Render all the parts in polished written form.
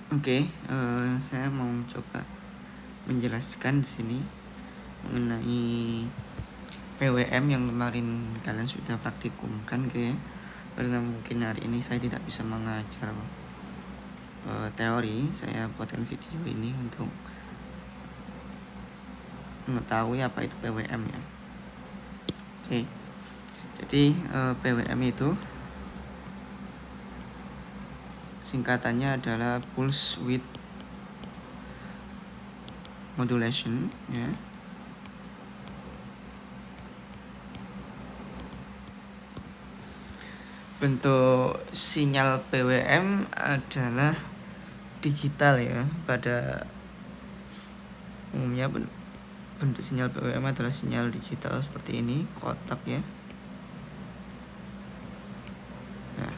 Oke, saya mau coba menjelaskan di sini mengenai PWM yang kemarin kalian sudah praktikumkan ya. Karena mungkin hari ini saya tidak bisa mengajar teori, saya buatkan video ini untuk mengetahui apa itu PWM ya. Oke, jadi PWM itu singkatannya adalah Pulse Width Modulation ya. Bentuk sinyal PWM adalah digital ya. Pada umumnya bentuk sinyal PWM adalah sinyal digital seperti ini, kotak ya. Nah,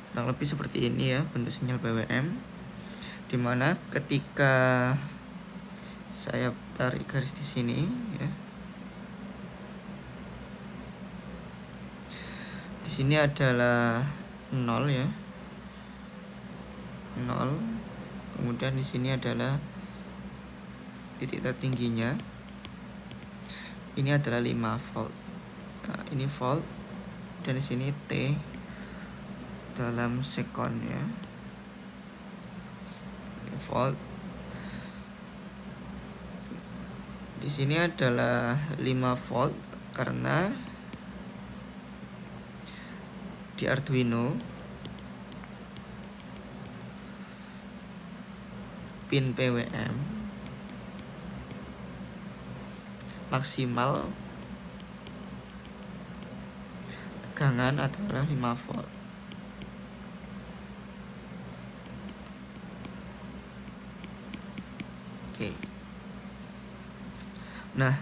kurang lebih seperti ini ya bentuk sinyal PWM, dimana ketika saya tarik garis di sini ya, di sini adalah 0 ya, 0. Kemudian di sini adalah titik tertingginya, ini adalah 5 volt. Nah, ini volt, dan di sini T dalam sekon ya. Ini volt. Di sini adalah 5 volt karena di Arduino pin PWM maksimal tegangan adalah 5 volt. Oke. Nah,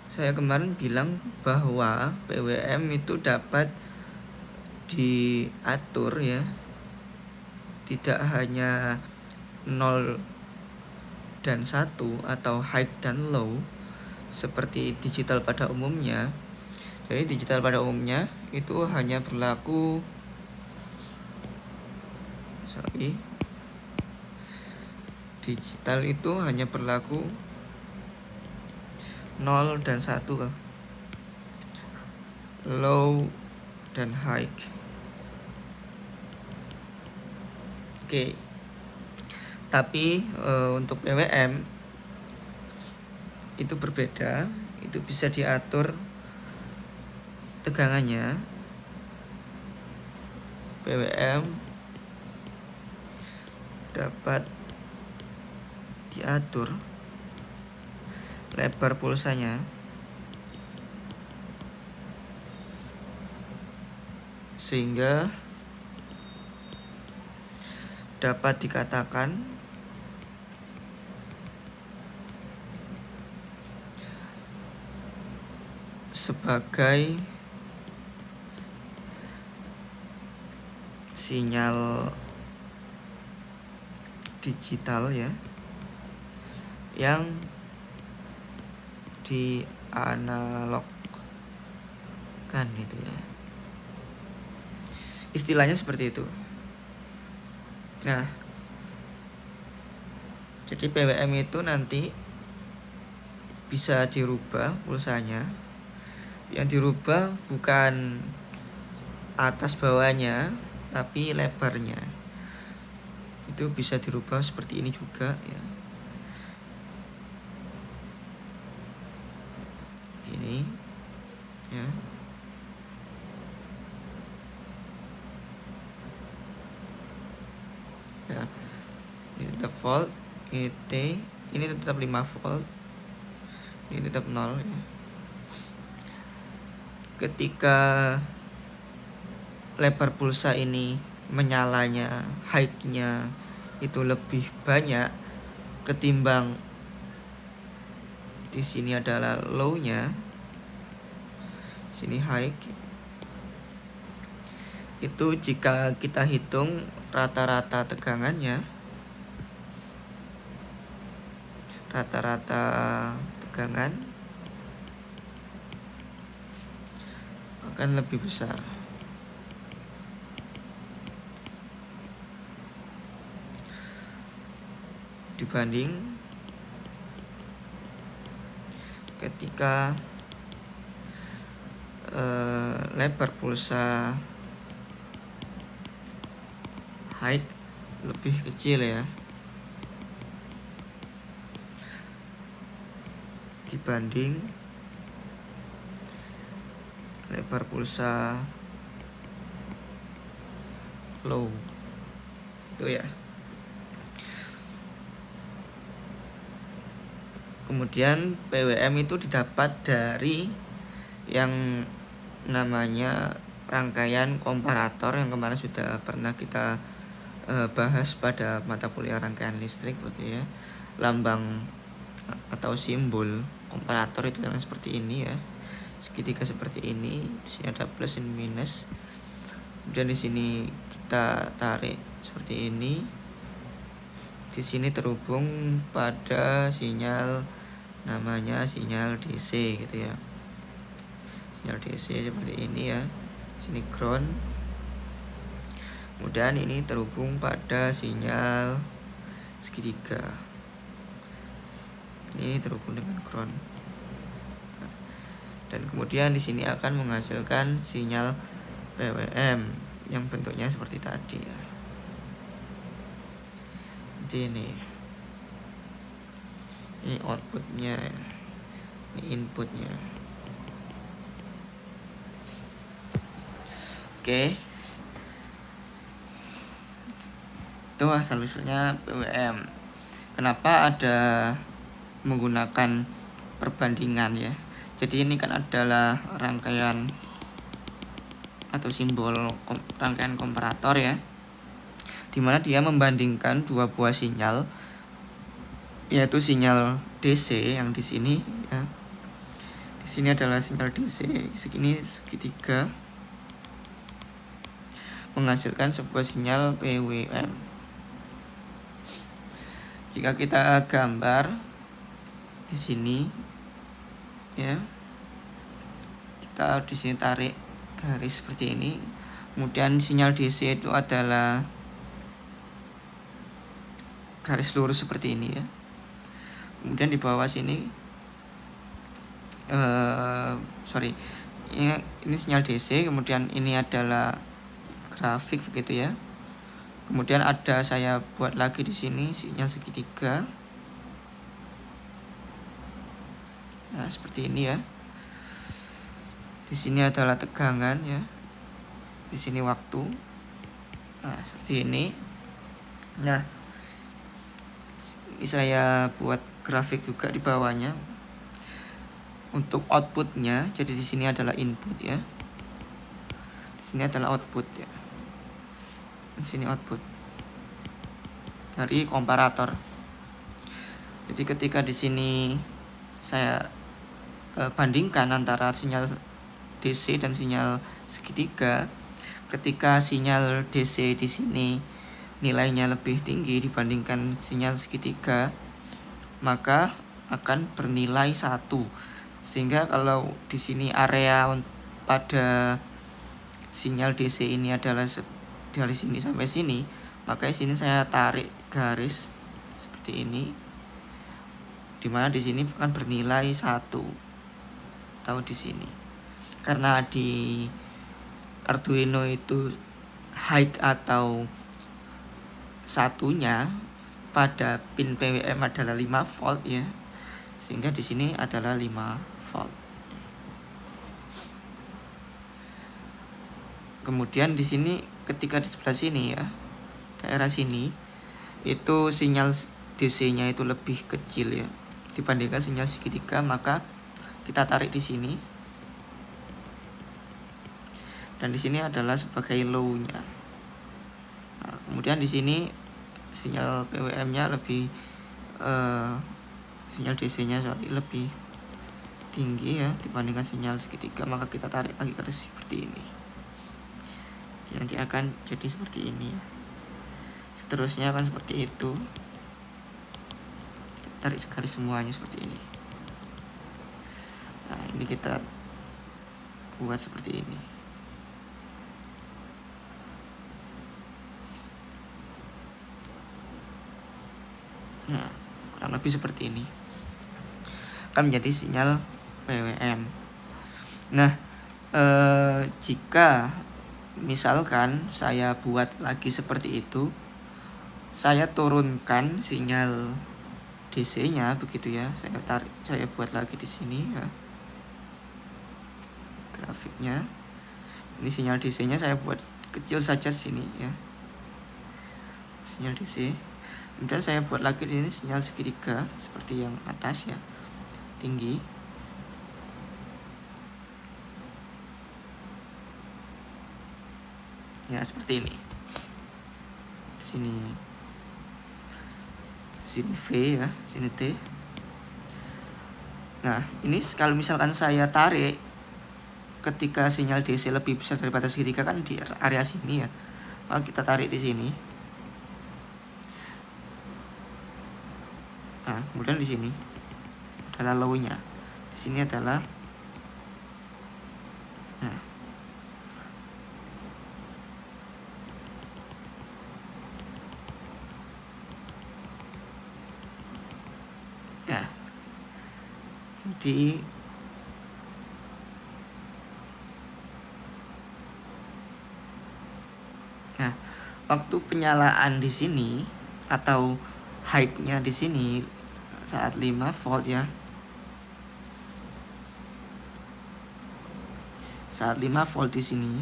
saya kemarin bilang bahwa PWM itu dapat diatur ya, tidak hanya 0 dan 1 atau high dan low seperti digital pada umumnya. Jadi digital pada umumnya itu hanya berlaku digital itu hanya berlaku 0 dan 1, low dan high. Oke. Tapi untuk PWM itu berbeda, itu bisa diatur tegangannya. PWM dapat diatur lebar pulsanya sehingga dapat dikatakan sebagai sinyal digital ya, yang dianalogkan gitu ya. Istilahnya seperti itu. Nah, jadi PWM itu nanti bisa dirubah pulsanya. Yang dirubah bukan atas bawahnya, tapi lebarnya. Itu bisa dirubah seperti ini juga ya. Gini ya. Ya. Ini tetap volt, ET, ini tetap 5 volt. Ini tetap 0 ya. Ketika lebar pulsa ini menyalanya, high-nya itu lebih banyak ketimbang di sini adalah low-nya, sini high. Itu jika kita hitung rata-rata tegangannya, rata-rata tegangan akan lebih besar. dibanding ketika lebar pulsa height lebih kecil ya, dibanding lebar pulsa low itu ya. Kemudian PWM itu didapat dari yang namanya rangkaian komparator yang kemarin sudah pernah kita bahas pada mata kuliah rangkaian listrik, oke ya. Lambang atau simbol komparator itu seperti ini ya, segitiga seperti ini. Di sini ada plus dan minus. Kemudian di sini kita tarik seperti ini. Di sini terhubung pada sinyal namanya sinyal DC gitu ya. Sinyal DC seperti ini ya. Sini ground. Kemudian ini terhubung pada sinyal segitiga. Ini terhubung dengan ground. Dan kemudian di sini akan menghasilkan sinyal PWM yang bentuknya seperti tadi ya. Ini outputnya, ini inputnya. Oke, itu asal usulnya PWM. Kenapa ada menggunakan perbandingan ya? Jadi ini kan adalah rangkaian atau simbol rangkaian komparator ya, dimana dia membandingkan dua buah sinyal, yaitu sinyal DC yang di sini ya. Di sini adalah sinyal DC segini segitiga, menghasilkan sebuah sinyal PWM. Jika kita gambar di sini ya, kita di sini tarik garis seperti ini. Kemudian sinyal DC itu adalah garis lurus seperti ini ya. Kemudian di bawah sini ini sinyal DC, kemudian ini adalah grafik begitu ya. Kemudian ada saya buat lagi di sini sinyal segitiga. Nah, seperti ini ya. Di sini adalah tegangan ya. Di sini waktu. Nah, seperti ini. Nah, ini saya buat grafik juga di bawahnya untuk outputnya. Jadi di sini adalah input ya, di sini adalah output ya, di sini output dari komparator. Jadi ketika di sini saya bandingkan antara sinyal DC dan sinyal segitiga, ketika sinyal DC di sini nilainya lebih tinggi dibandingkan sinyal segitiga, maka akan bernilai 1. Sehingga kalau di sini area pada sinyal DC ini adalah dari sini sampai sini, maka di sini saya tarik garis seperti ini, dimana di sini akan bernilai 1. Tahu di sini. Karena di Arduino itu height atau satunya pada pin PWM adalah 5 volt ya, sehingga di sini adalah 5 volt. Kemudian di sini ketika di sebelah sini ya, daerah sini itu sinyal DC-nya itu lebih kecil ya dibandingkan sinyal segitiga, maka kita tarik di sini. Dan di sini adalah sebagai low-nya. Nah, kemudian di sini sinyal PWM-nya lebih sinyal DC-nya lebih tinggi ya dibandingkan sinyal segitiga, maka kita tarik lagi garis seperti ini. Nanti akan jadi seperti ini ya. Seterusnya akan seperti itu. Tarik garis semuanya seperti ini. Nah, ini kita buat seperti ini. Ya, kurang lebih seperti ini akan menjadi sinyal PWM. Nah, jika misalkan saya buat lagi seperti itu, saya turunkan sinyal DC-nya begitu ya. Saya buat lagi di sini ya. Grafiknya. Ini sinyal DC-nya saya buat kecil saja sini ya. Sinyal DC. Kemudian saya buat lagi di sini sinyal segitiga seperti yang atas ya. Tinggi. Ya, seperti ini. Sini V ya, sini T. Nah, ini kalau misalkan saya tarik ketika sinyal DC lebih besar daripada segitiga kan di area sini ya. Maka kita tarik di sini. Nah, kemudian di sini adalah low-nya. Di sini adalah jadi waktu penyalaan di sini atau high-nya di sini saat 5 volt ya. Saat 5 volt di sini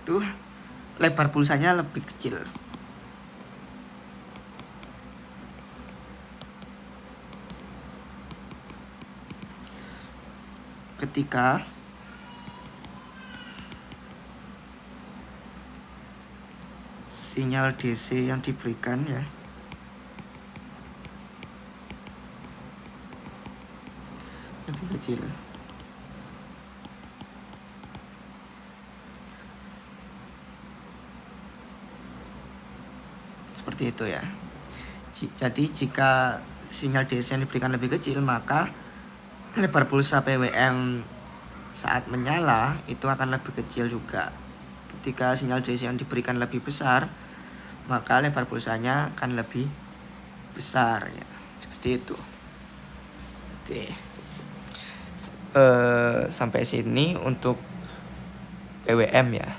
tuh lebar pulsanya lebih kecil. Ketika sinyal DC yang diberikan ya lebih kecil. Seperti itu ya. Jadi jika sinyal DC yang diberikan lebih kecil, maka lebar pulsa PWM saat menyala itu akan lebih kecil juga. Ketika sinyal DC yang diberikan lebih besar, maka lebar pulsanya akan lebih besar ya. Seperti itu. Oke. Sampai sini untuk PWM ya.